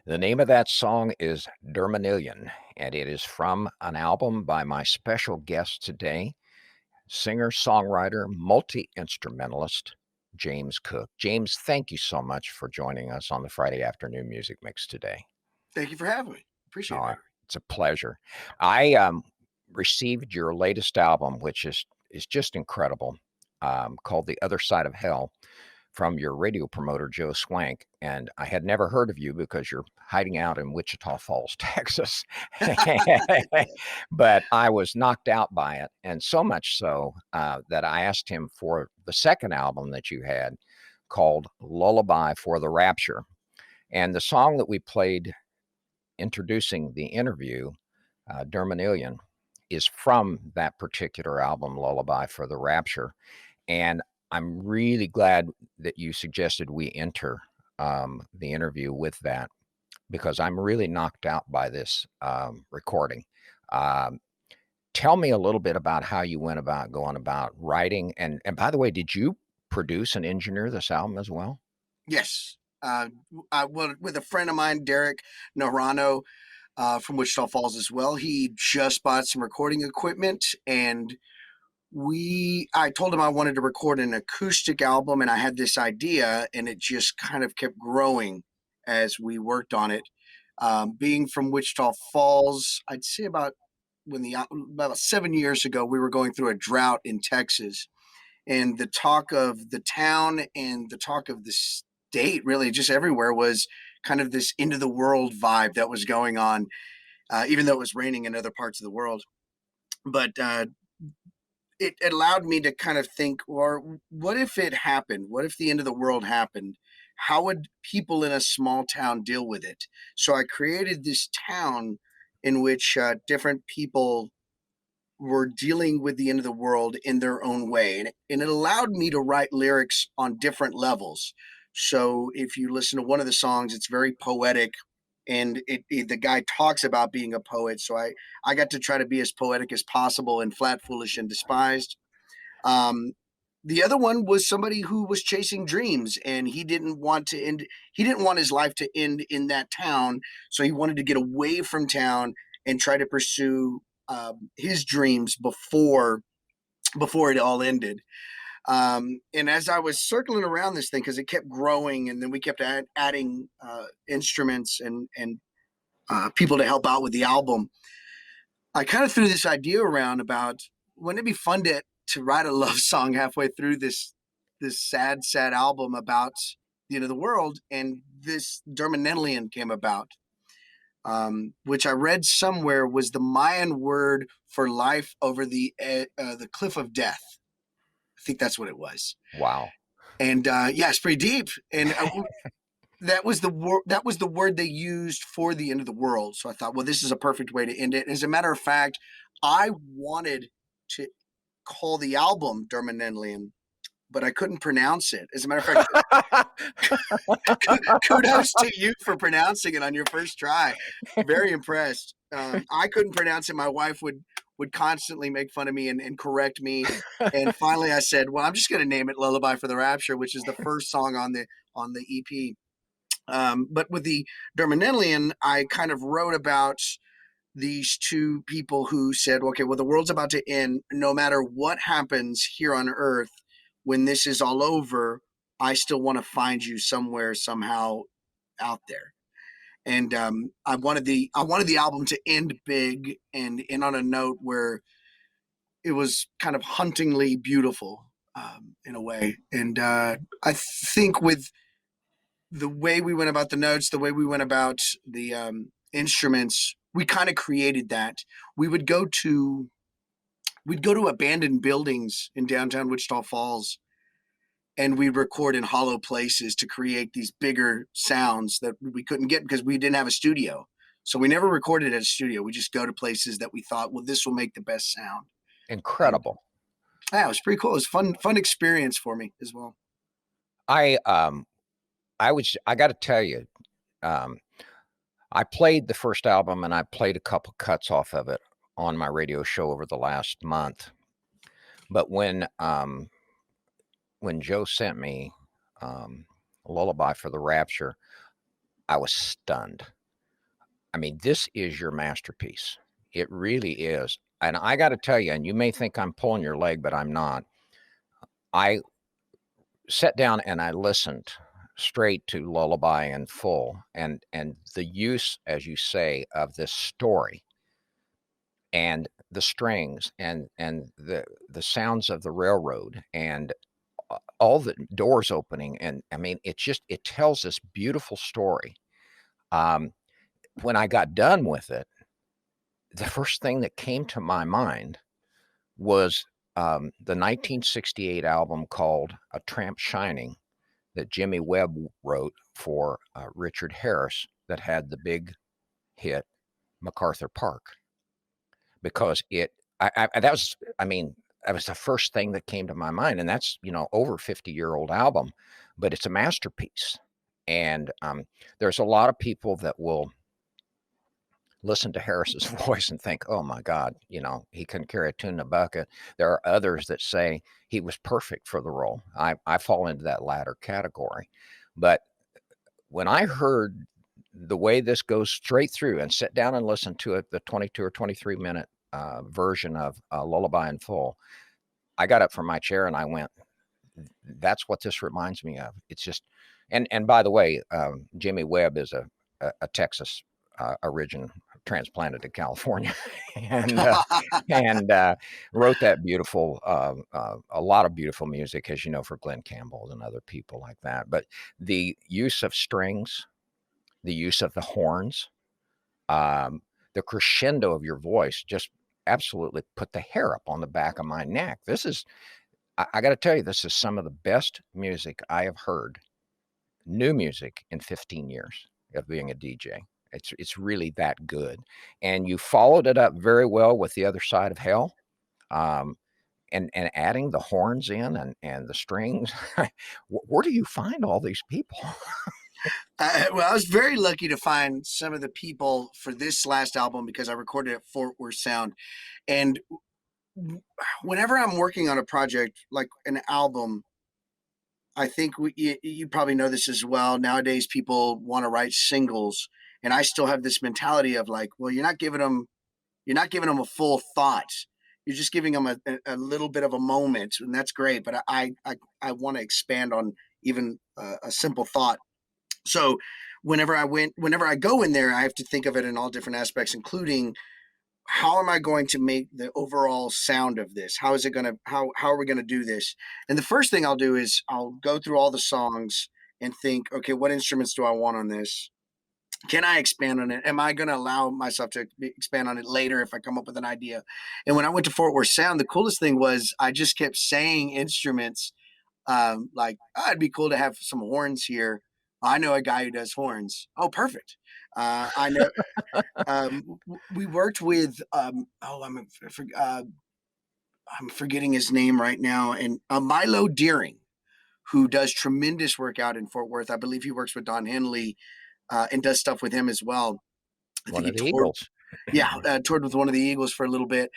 The name of that song is Dermanillion, and it is from an album by my special guest today, singer, songwriter, multi instrumentalist, James Cook. James, thank you so much for joining us on the Friday Afternoon Music Mix today. Thank you for having me. Appreciate it, Oh, Gregory. it's a pleasure. I received your latest album, which is just incredible, called "The Other Side of Hell," from your radio promoter, Joe Swank. And I had never heard of you because you're hiding out in Wichita Falls, Texas. But I was knocked out by it. And so much so that I asked him for the second album that you had called Lullaby for the Rapture. And the song that we played introducing the interview, Dermanillion, is from that particular album, Lullaby for the Rapture. And I'm really glad that you suggested we enter the interview with that because I'm really knocked out by this recording. Um, Tell me a little bit about how you went about going about writing. And by the way, did you produce and engineer this album as well? Yes. With a friend of mine, Derek Narano, from Wichita Falls as well. He just bought some recording equipment, and I told him I wanted to record an acoustic album, and I had this idea, and it just kind of kept growing as we worked on it. Being from Wichita Falls, I'd say about 7 years ago, we were going through a drought in Texas, and the talk of the town and the talk of the state, really just everywhere, was kind of this end of the world vibe that was going on, even though it was raining in other parts of the world. But it allowed me to kind of think, or what if it happened? What if the end of the world happened? How would people in a small town deal with it? So I created this town in which different people were dealing with the end of the world in their own way. And it allowed me to write lyrics on different levels. So if you listen to one of the songs, it's very poetic, and the guy talks about being a poet. So I got to try to be as poetic as possible in Flat, Foolish, and Despised. Um, the other one was somebody who was chasing dreams, and he didn't want his life to end in that town. So he wanted to get away from town and try to pursue his dreams before it all ended. And as I was circling around this thing, because it kept growing, and then we kept adding instruments and people to help out with the album, I kind of threw this idea around about, wouldn't it be fun to write a love song halfway through this sad album about the end of the world? And this Dermanellian came about, which I read somewhere was the Mayan word for life over the cliff of death. I think that's what it was. Wow. And yeah, it's pretty deep. And that was the word they used for the end of the world. So I thought, well, this is a perfect way to end it. As a matter of fact, I wanted to call the album Dermanenlian, but I couldn't pronounce it. As a matter of fact, kudos to you for pronouncing it on your first try. Very impressed. I couldn't pronounce it. My wife would constantly make fun of me and correct me. And finally, I said, "Well, I'm just going to name it Lullaby for the Rapture," which is the first song on the EP. But with the Dermanellian, I kind of wrote about these two people who said, okay, well, the world's about to end. No matter what happens here on Earth, when this is all over, I still want to find you somewhere, somehow out there. And I wanted the album to end big and end on a note where it was kind of hauntingly beautiful, in a way. And I think with the way we went about the notes, the way we went about the instruments, we kind of created that. We would go to we'd go to abandoned buildings in downtown Wichita Falls, and we'd record in hollow places to create these bigger sounds that we couldn't get because we didn't have a studio. So we never recorded at a studio. We just go to places that we thought, well, this will make the best sound. And Incredible. yeah, it was pretty cool. It was fun experience for me as well. I I got to tell you, um, I played the first album and I played a couple cuts off of it on my radio show over the last month. But when Joe sent me Lullaby for the Rapture, I was stunned. I mean, this is your masterpiece. It really is. And I got to tell you, and you may think I'm pulling your leg, but I'm not. I sat down and I listened straight to Lullaby in full, and the use, as you say, of this story and the strings and the sounds of the railroad and all the doors opening, and I mean, it tells this beautiful story. Um, when I got done with it, the first thing that came to my mind was the 1968 album called A Tramp Shining that Jimmy Webb wrote for Richard Harris that had the big hit MacArthur Park, because that was, I mean, that was the first thing that came to my mind, and that's, over 50-year-old album, but it's a masterpiece. And there's a lot of people that will listen to Harris's voice and think, "Oh my God, he couldn't carry a tune in a bucket." There are others that say he was perfect for the role. I fall into that latter category. But when I heard the way this goes straight through and sit down and listen to it, the 22 or 23-minute version of Lullaby in Full, I got up from my chair and I went, "That's what this reminds me of." It's just, and by the way, Jimmy Webb is a Texas origin transplanted to California, and wrote that beautiful, a lot of beautiful music, as you know, for Glenn Campbell and other people like that. But the use of strings, the use of the horns, um, the crescendo of your voice just absolutely put the hair up on the back of my neck. I got to tell you, this is some of the best music I have heard, new music, in 15 years of being a DJ. It's really that good. And you followed it up very well with The Other Side of Hell. Um, and adding the horns in and the strings. Where do you find all these people? Well, I was very lucky to find some of the people for this last album because I recorded at Fort Worth Sound. And whenever I'm working on a project like an album, I think you probably know this as well. Nowadays, people want to write singles, and I still have this mentality of like, well, you're not giving them a full thought. You're just giving them a little bit of a moment, and that's great. But I want to expand on even a simple thought. So whenever I go in there, I have to think of it in all different aspects, including how am I going to make the overall sound of this? How is it going to how are we going to do this? And the first thing I'll do is I'll go through all the songs and think, okay, what instruments do I want on this? Can I expand on it? Am I going to allow myself to expand on it later if I come up with an idea? And when I went to Fort Worth Sound, the coolest thing was I just kept saying instruments, like, oh, it'd be cool to have some horns here. I know a guy who does horns. Oh, perfect. I know. We worked with. I'm forgetting his name right now, and Milo Deering, who does tremendous work out in Fort Worth. I believe he works with Don Henley and does stuff with him as well. I think One he of the toured. Eagles. Yeah, toured with one of the Eagles for a little bit.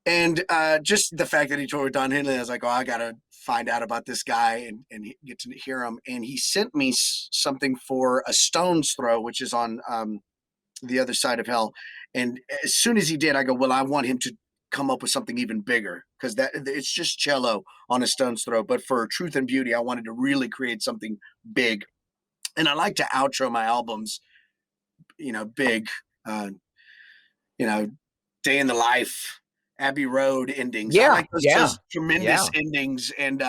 And just the fact that he toured with Don Henley, I was like, oh, I got to find out about this guy and get to hear him. And he sent me something for A Stone's Throw, which is on The Other Side of Hell. And as soon as he did, I go, well, I want him to come up with something even bigger because that it's just cello on A Stone's Throw. But for Truth and Beauty, I wanted to really create something big. And I like to outro my albums, big. Uh, you know, Day in the Life, Abbey Road endings. I Yeah, like those yeah, those tremendous yeah. endings, and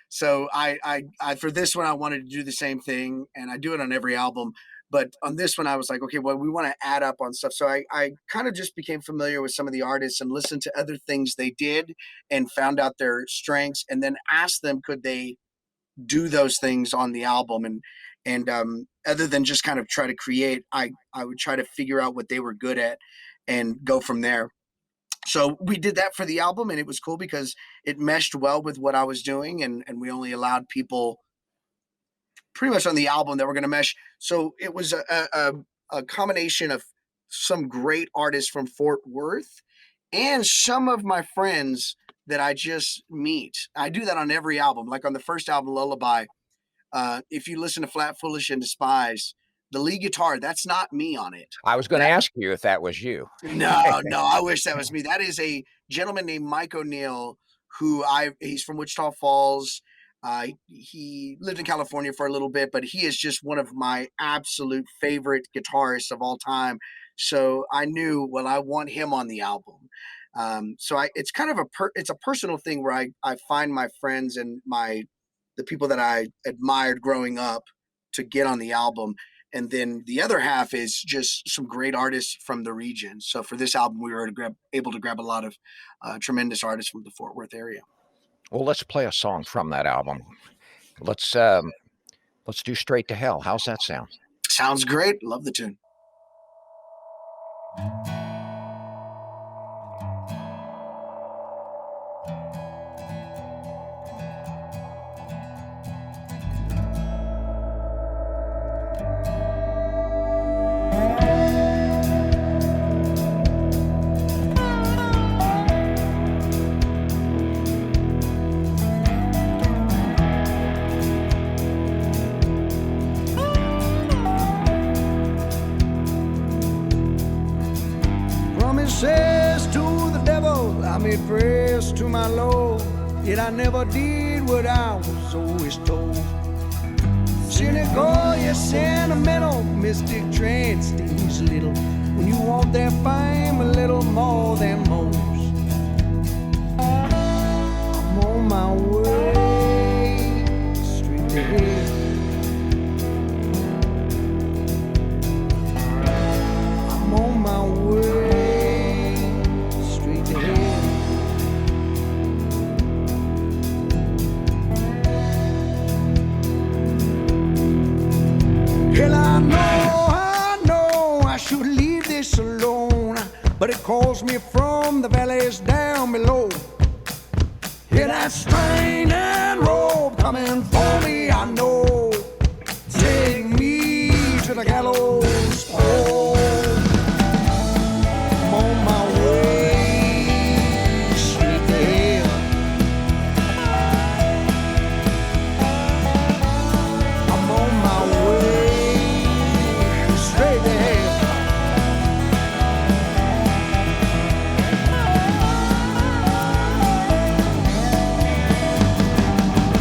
so I for this one I wanted to do the same thing, and I do it on every album. But on this one, I was like, okay, well, we want to add up on stuff. So I kind of just became familiar with some of the artists and listened to other things they did and found out their strengths, and then asked them could they do those things on the album and other than just kind of try to create, I would try to figure out what they were good at and go from there. So we did that for the album, and it was cool because it meshed well with what I was doing, and we only allowed people pretty much on the album that were going to mesh. So it was a combination of some great artists from Fort Worth and some of my friends that I just meet. I do that on every album. Like on the first album, Lullaby, if you listen to Flat, Foolish, and Despise, the lead guitar, that's not me on it. I was going to ask you if that was you. No, no, I wish that was me. That is a gentleman named Mike O'Neill, he's from Wichita Falls. He lived in California for a little bit, but he is just one of my absolute favorite guitarists of all time. So I knew, well, I want him on the album. It's kind of it's a personal thing where I find my friends and the people that I admired growing up to get on the album. And then the other half is just some great artists from the region. So for this album, we were able to grab a lot of tremendous artists from the Fort Worth area. Well, let's play a song from that album. Let's do Straight to Hell. How's that sound? Sounds great. Love the tune. Promises to the devil, I made prayers to my Lord, yet I never did what I was always told. Cynical, yet sentimental, mystic trance stings little when you want their fame a little more than most. I'm on my way straight to hell. I'm on my way straight to hell. Hell, I know I should leave this alone, but it calls me from the valleys down below. Hear that strain and rope coming for me, I know. Take me to the gallows pole. I'm on my way straight to hell. I'm on my way straight to hell.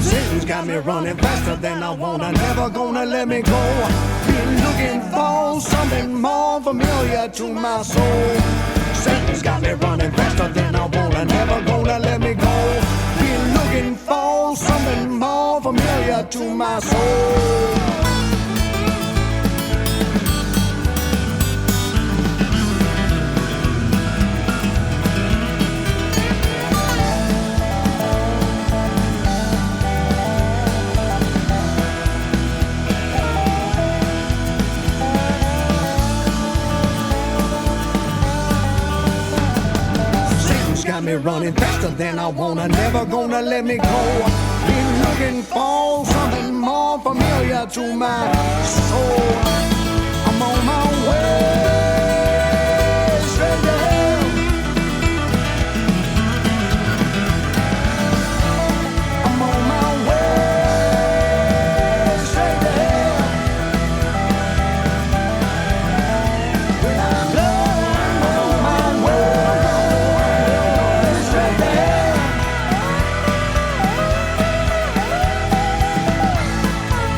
Satan's got me running faster than I wanna, never gonna let me go. Been looking for something more familiar to my soul. Satan's got me running faster than I wanna, never gonna let me go. Been looking for something more familiar to my soul. Satan's got me running faster than I wanna, never gonna let me go. Been looking for something more familiar to my soul. I'm on my way straight to hell. I'm on my way straight to hell. When I'm done, I'm on my way straight to hell.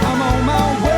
I'm on my way.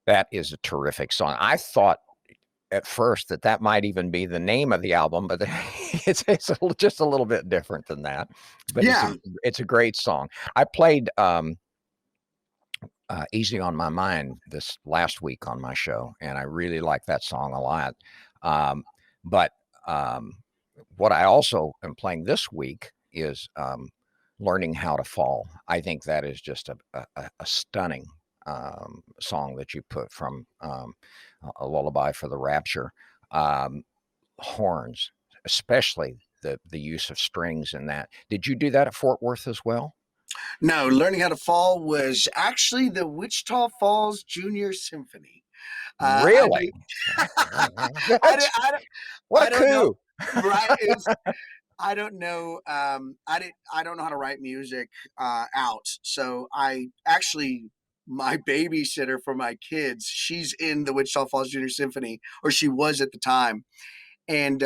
That is a terrific song. I thought at first that might even be the name of the album, but just a little bit different than that. But Yeah. it's a great song. I played Easy on My Mind this last week on my show, and I really like that song a lot. But what I also am playing this week is Learning How to Fall. I think that is just a stunning song that you put from A Lullaby for the Rapture. Um, Horns, especially the use of strings in that. Did you do that at Fort Worth as well? No, Learning How to Fall was actually the Wichita Falls Junior Symphony. I Really? mean, That's what a I don't know. coup. Right? It's I don't know. I don't know how to write music out. So I actually my babysitter for my kids. She's in the Wichita Falls Junior Symphony, or she was at the time, and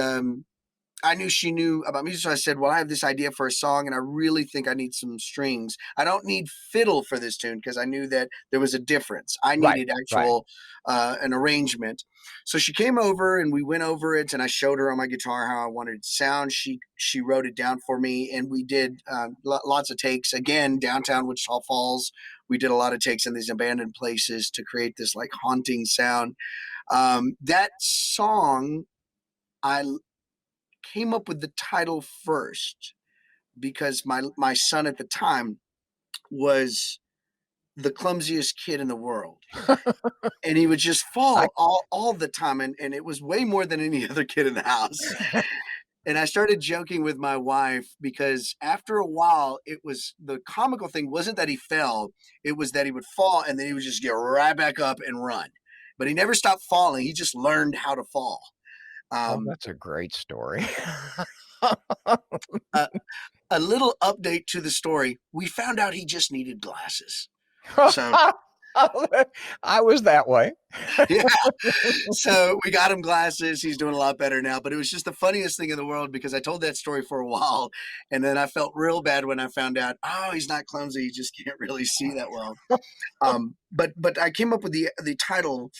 I knew she knew about music, so I said, "Well, I have this idea for a song, and I really think I need some strings. I don't need fiddle for this tune because I knew that there was a difference. I Right, needed right. actual an arrangement." So she came over, and we went over it, and I showed her on my guitar how I wanted it to sound. She wrote it down for me, and we did lots of takes. Again, downtown Wichita Falls, we did a lot of takes in these abandoned places to create this like haunting sound. That song. I came up with the title first because my son at the time was the clumsiest kid in the world, and he would just I fall all the time, and it was way more than any other kid in the house. And I started joking with my wife because after a while, it was the comical thing wasn't that he fell, it was that he would fall and then he would just get right back up and run. But he never stopped falling. He just learned how to fall. Oh, Um, that's a great story. a, a little update to the story: we found out he just needed glasses. So I was that way. yeah, so we got him glasses. He's doing a lot better now. But it was just the funniest thing in the world because I told that story for a while, and then I felt real bad when I found out. Oh, he's not clumsy. He just can't really see that well. But I came up with the title,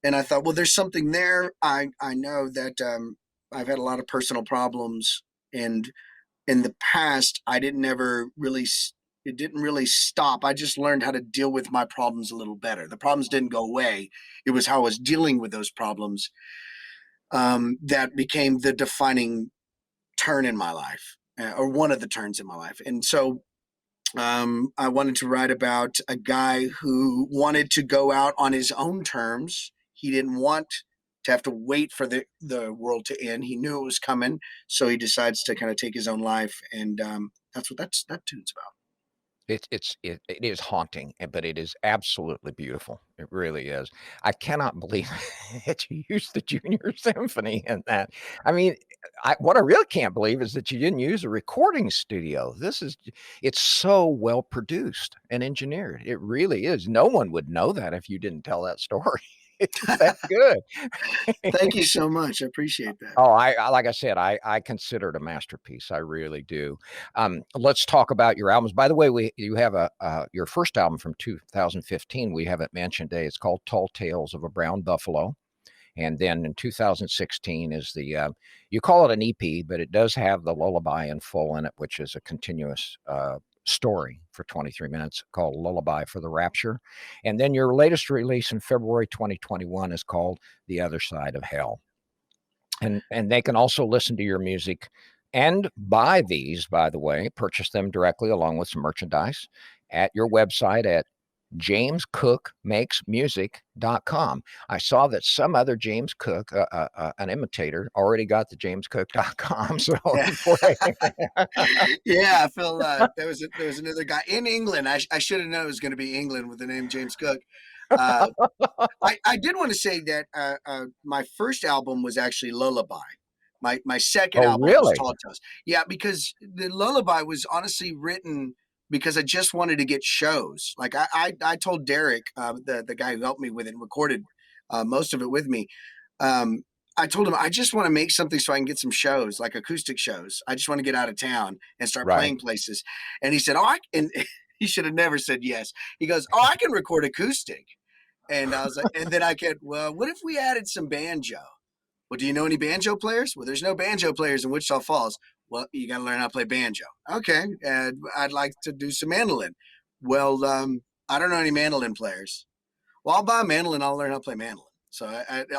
and I thought, well, there's something there. I know that I've had a lot of personal problems, and in the past, I didn't ever really. It didn't really stop. I just learned how to deal with my problems a little better. The problems didn't go away. It was how I was dealing with those problems that became the defining turn in my life, or one of the turns in my life. And so I wanted to write about a guy who wanted to go out on his own terms. He didn't want to have to wait for the world to end. He knew it was coming, so he decides to kind of take his own life, and that's what that tune's about. It is haunting, but it is absolutely beautiful. It really is. I cannot believe that you used the junior symphony in that. I mean, what I really can't believe is that you didn't use a recording studio. It's so well produced and engineered. It really is. No one would know that if you didn't tell that story. It's that good. Thank you so much. I appreciate that. Oh, like I said, I consider it a masterpiece. I really do. Let's talk about your albums. By the way, you have your first album from 2015. We haven't mentioned today. It's called Tall Tales of a Brown Buffalo. And then in 2016 is you call it an EP, but it does have the lullaby in full in it, which is a continuous story for 23 minutes called Lullaby for the Rapture. And then your latest release in February 2021 is called The Other Side of Hell. And they can also listen to your music and buy these, by the way, purchase them directly along with some merchandise at your website at jamescookmakesmusic.com. I saw that some other James Cook, an imitator, already got the jamescook.com. So Yeah, before yeah. I feel there was another guy in England. I should have known it was going to be England with the name James Cook. Uh, I did want to say that my first album was actually Lullaby. My second oh, album was really? Tall Tales. Yeah, because the Lullaby was honestly written because I just wanted to get shows. Like I told Derek, the guy who helped me with it and recorded most of it with me. Um, I told him I just want to make something so I can get some shows, like acoustic shows. I just want to get out of town and start Right. playing places. And he said, "Oh, I can." He should have never said yes. He goes, "Oh, I can record acoustic." And I was like, and then I could, well, what if we added some banjo? Well, do you know any banjo players? Well, there's no banjo players in Wichita Falls. Well, you got to learn how to play banjo. Okay. And I'd like to do some mandolin. Well, I don't know any mandolin players. Well, I'll buy a mandolin. I'll learn how to play mandolin. So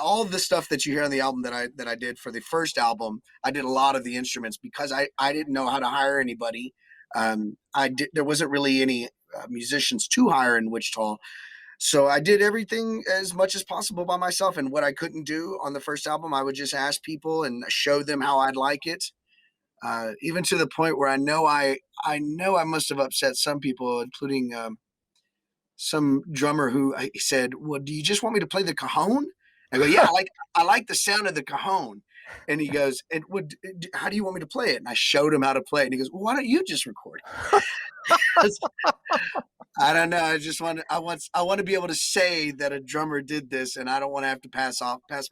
all of the stuff that you hear on the album that I did for the first album, I did a lot of the instruments because I didn't know how to hire anybody. There wasn't really any musicians to hire in Wichita, so I did everything as much as possible by myself. And what I couldn't do on the first album, I would just ask people and show them how I'd like it. Even to the point where I know I must have upset some people, including some drummer who he said, "Well, do you just want me to play the cajon?" I go, "Yeah, I like the sound of the cajon." And he goes, "And would how do you want me to play it?" And I showed him how to play it. And he goes, "Well, why don't you just record it?" I don't know. I want to be able to say that a drummer did this, and I don't want to have to pass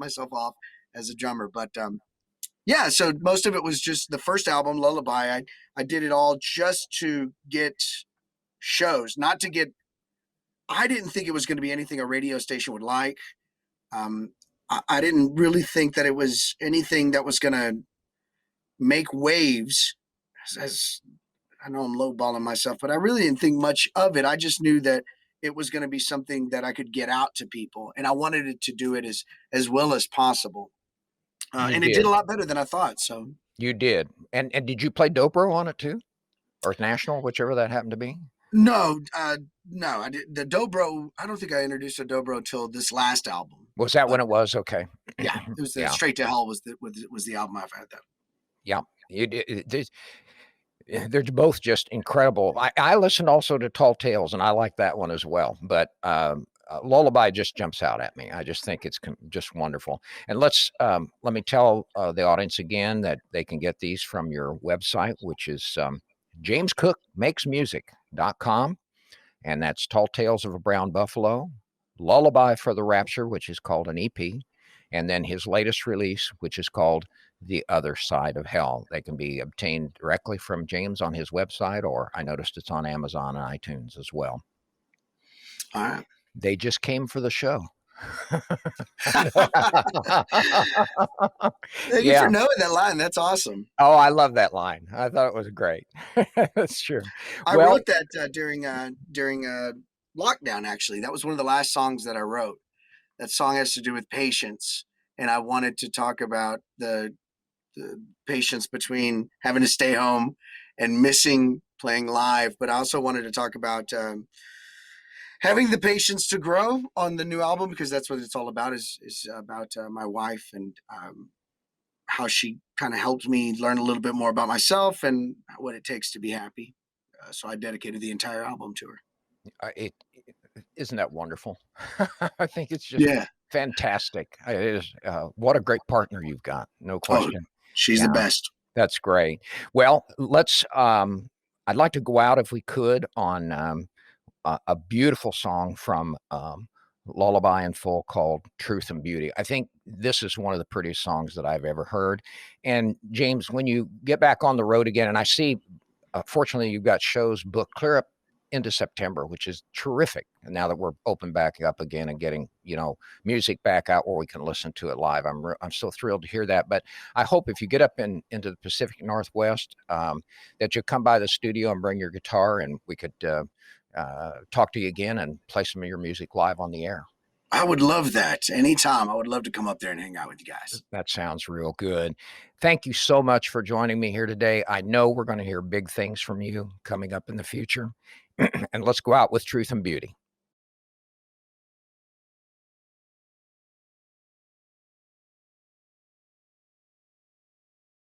myself off as a drummer. But yeah, so most of it was just the first album, Lullaby. I did it all just to get shows, not to get. I didn't think it was going to be anything a radio station would like. Um, I didn't really think that it was anything that was going to make waves. As I know I'm lowballing myself, but I really didn't think much of it. I just knew that it was going to be something that I could get out to people, and I wanted it to do it as well as possible. You And it did a did. lot better than I thought. So You did. And did you play dobro on it too? Or National, whichever that happened to be? no, no, I did the dobro. I don't think I introduced a dobro until this last album. Was that But when it was? Okay. yeah, it was the Yeah. Straight to Hell was the album I've had that. Yeah. You did. They're both just incredible. I listened also to Tall Tales, and I like that one as well. But Lullaby just jumps out at me. I just think it's just wonderful. And let me tell the audience again that they can get these from your website, which is jamescookmakesmusic.com, and that's Tall Tales of a Brown Buffalo, Lullaby for the Rapture, which is called an EP, and then his latest release, which is called The Other Side of Hell. They can be obtained directly from James on his website, or I noticed it's on Amazon and iTunes as well. All right. They just came for the show. Thank you for knowing that line. That's awesome. Oh, I love that line. I thought it was great. That's true. I wrote that during lockdown. Actually, that was one of the last songs that I wrote. That song has to do with patience, and I wanted to talk about the patience between having to stay home and missing playing live. But I also wanted to talk about having the patience to grow on the new album, because that's what it's all about. Is about my wife and how she kind of helped me learn a little bit more about myself and what it takes to be happy. So I dedicated the entire album to her. Isn't that wonderful? I think it's just Yeah. fantastic. It is. What a great partner you've got. No question. Oh, she's the best. That's great. Well, let's. I'd like to go out if we could on a beautiful song from Lullaby in Full called Truth and Beauty. I think this is one of the prettiest songs that I've ever heard. And James, when you get back on the road again, and I see, fortunately, you've got shows booked clear up into September, which is terrific. And now that we're open back up again and getting, music back out where we can listen to it live, I'm so thrilled to hear that. But I hope if you get up into the Pacific Northwest, that you come by the studio and bring your guitar, and we could talk to you again and play some of your music live on the air. I would love that. Anytime. I would love to come up there and hang out with you guys. That sounds real good. Thank you so much for joining me here today. I know we're going to hear big things from you coming up in the future. And let's go out with Truth and Beauty.